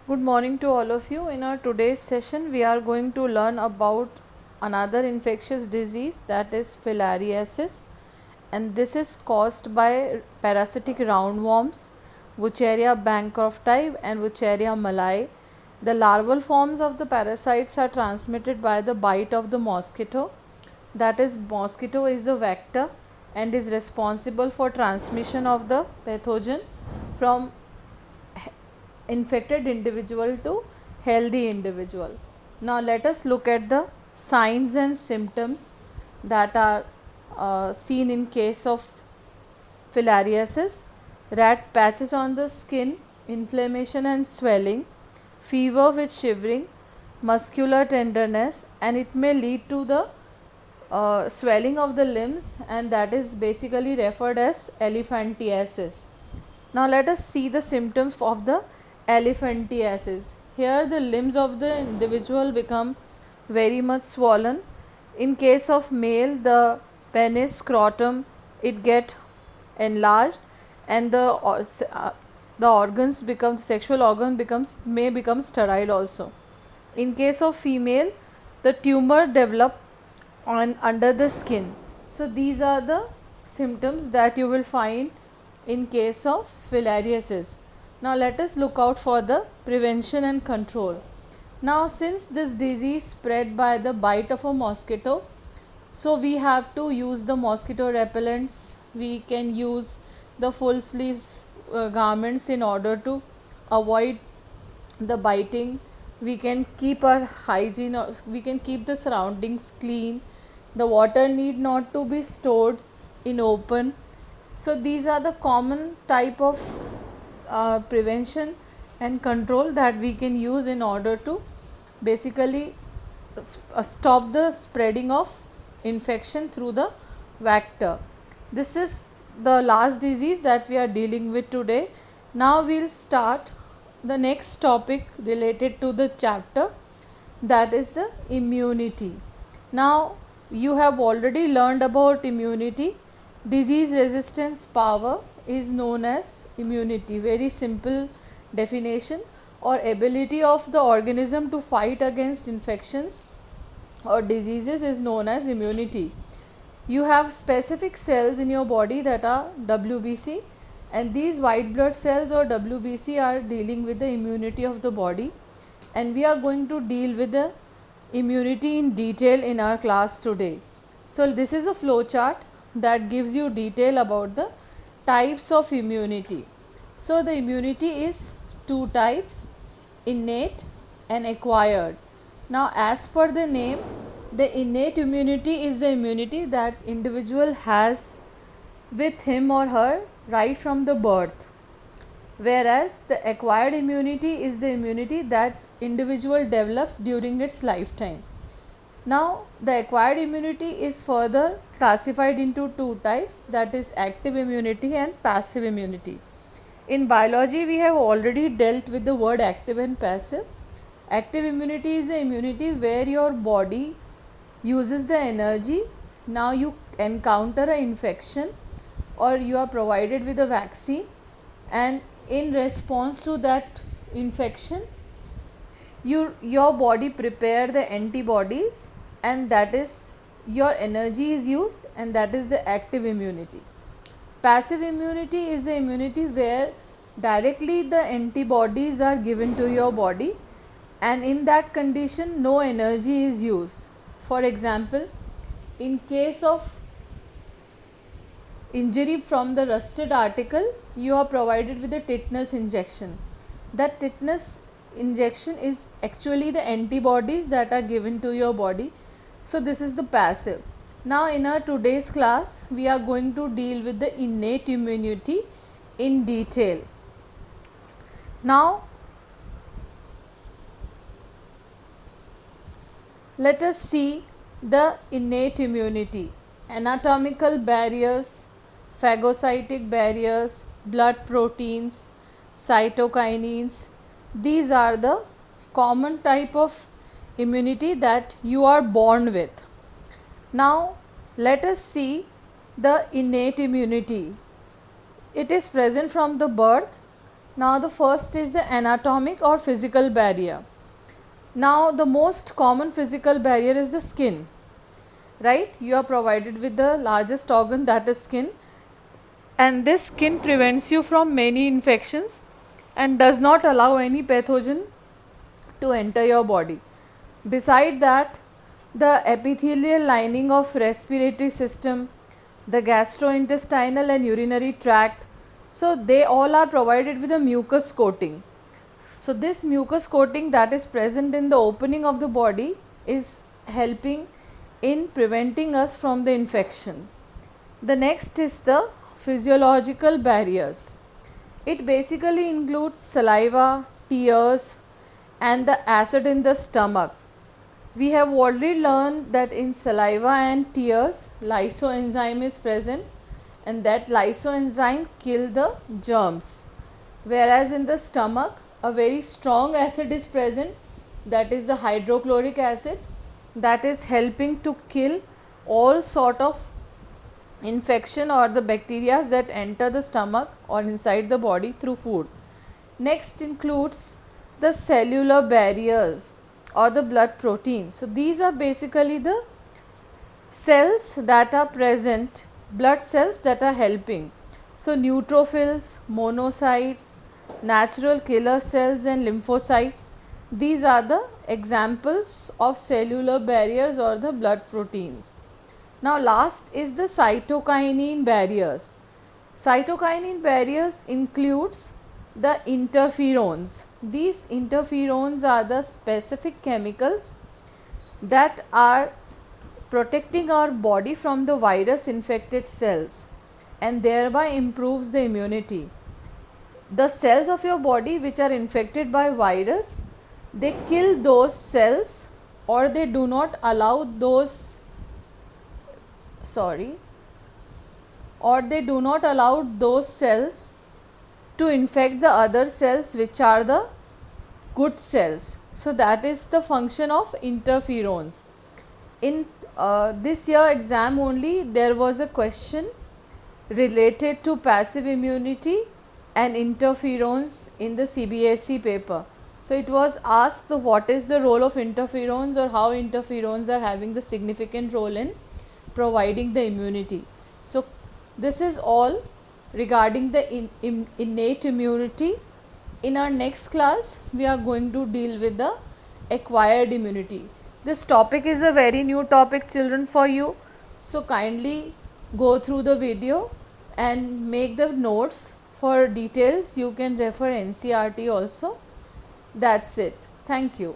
Good morning to all of you. In our today's session, we are going to learn about another infectious disease, that is filariasis, and this is caused by parasitic roundworms, Wucheria bancrofti and Wucheria malai. The larval forms of the parasites are transmitted by the bite of the mosquito. That is, mosquito is the vector and is responsible for transmission of the pathogen from infected individual to healthy individual. Now let us look at the signs and symptoms that are seen in case of filariasis. Rat patches on the skin, inflammation and swelling, fever with shivering, muscular tenderness, and it may lead to the swelling of the limbs, and that is basically referred as elephantiasis. Now let us see the symptoms of the elephantiasis. Here the limbs of the individual become very much swollen. In case of male, the penis, scrotum, it get enlarged, and the organs become, sexual organ may become sterile also. In case of female, the tumor develop on under the skin. So these are the symptoms that you will find in case of filariasis. Now let us look out for the prevention and control. Now since this disease spread by the bite of a mosquito, so we have to use the mosquito repellents. We can use the full sleeves garments in order to avoid the biting. We can keep our hygiene, we can keep the surroundings clean. The water need not to be stored in open. So these are the common type of prevention and control that we can use in order to basically stop the spreading of infection through the vector. This is the last disease that we are dealing with today. Now we will start the next topic related to the chapter, that is the immunity. Now you have already learned about immunity. Disease resistance power is known as immunity. Very simple definition, or ability of the organism to fight against infections or diseases is known as immunity. You have specific cells in your body that are WBC, and these white blood cells or WBC are dealing with the immunity of the body, and we are going to deal with the immunity in detail in our class today. So this is a flow chart that gives you detail about the types of immunity. So the immunity is two types, innate and acquired. Now as per the name, the innate immunity is the immunity that individual has with him or her right from the birth, whereas the acquired immunity is the immunity that individual develops during its lifetime. Now the acquired immunity is further classified into two types, that is active immunity and passive immunity. In biology we have already dealt with the word active and passive. Active immunity is the immunity where your body uses the energy. Now you encounter an infection or you are provided with a vaccine, and in response to that infection your body prepare the antibodies, and that is your energy is used, and that is the active immunity. Passive immunity is the immunity where directly the antibodies are given to your body, and in that condition no energy is used. For example, in case of injury from the rusted article, you are provided with a tetanus injection. That tetanus injection is actually the antibodies that are given to your body. So this is the passive. Now in our today's class we are going to deal with the innate immunity in detail. Now let us see the innate immunity. Anatomical barriers, phagocytic barriers, blood proteins, cytokinins, these are the common type of immunity that you are born with. Now let us see the innate immunity. It is present from the birth. Now the first is the anatomic or physical barrier. Now the most common physical barrier is the skin, right? You are provided with the largest organ, that is skin, and this skin prevents you from many infections and does not allow any pathogen to enter your body. Beside that, the epithelial lining of respiratory system, the gastrointestinal and urinary tract, so they all are provided with a mucus coating. So this mucus coating that is present in the opening of the body is helping in preventing us from the infection. The next is the physiological barriers. It basically includes saliva, tears, and the acid in the stomach. We have already learned that in saliva and tears, lysoenzyme is present, and that lysoenzyme kill the germs. Whereas in the stomach, a very strong acid is present, that is the hydrochloric acid, that is helping to kill all sort of infection or the bacteria that enter the stomach or inside the body through food. Next includes the cellular barriers or the blood proteins. So these are basically the cells that are present, blood cells that are helping. So neutrophils, monocytes, natural killer cells and lymphocytes, these are the examples of cellular barriers or the blood proteins. Now last is the cytokinin barriers. Cytokinin barriers includes the interferons. These interferons are the specific chemicals that are protecting our body from the virus infected cells and thereby improves the immunity. The cells of your body which are infected by virus, they kill those cells or they do not allow those cells to infect the other cells which are the good cells. So that is the function of interferons. In this year exam only, there was a question related to passive immunity and interferons in the CBSE paper. So it was asked what is the role of interferons or how interferons are having the significant role in providing the immunity. So this is all regarding the innate immunity. In our next class, we are going to deal with the acquired immunity. This topic is a very new topic, children, for you. So kindly go through the video and make the notes. For details, you can refer NCERT also. That's it. Thank you.